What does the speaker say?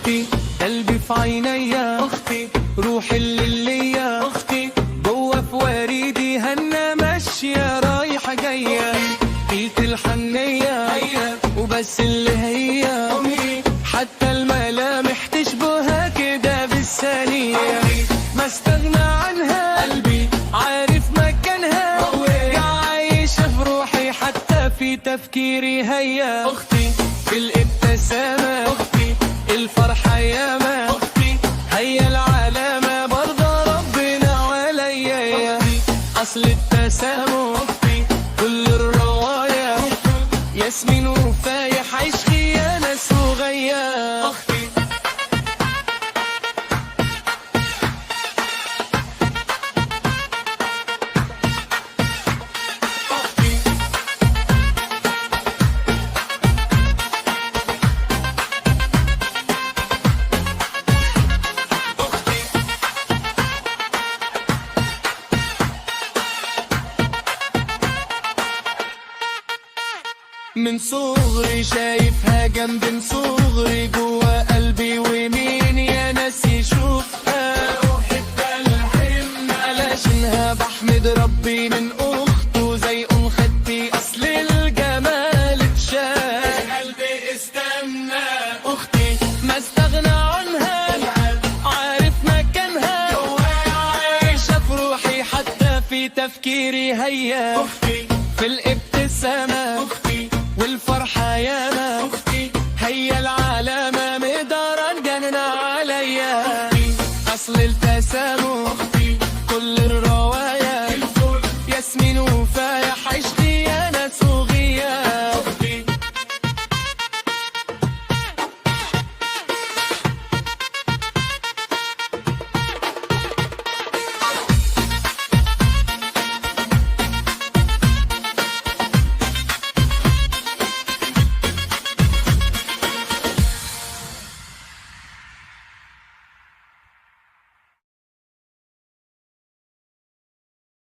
أختي قلبي في عينيا، أختي روحي الليلية، أختي جوه في وريدي هنا ماشية رايحة جاية، بيت الحنية وبس اللي هي أمي، حتى الملامح تشبهها كده بالثانية، ما استغنى عنها قلبي عارف مكانها، عايشة في روحي حتى في تفكيري هيا، أختي في الابتسامة، أختي الفرحة ياما، أختي هيا العلامة برضه ربنا عليا، أصل التسامح كل الرواية، ياسمين وفايح عيش خيانة صغيرة. أختي من صغري شايفها جنب، من صغري جوا قلبي، ومين يا ناس يشوفها روحي بتلحمها، علشانها بحمد ربي من اخته زي ام خدتي، اصل الجمال اتشاف قلبي استنى، اختي ما استغنى عنها عارف مكانها، عايشة في روحي حتى في تفكيري هيا، أختي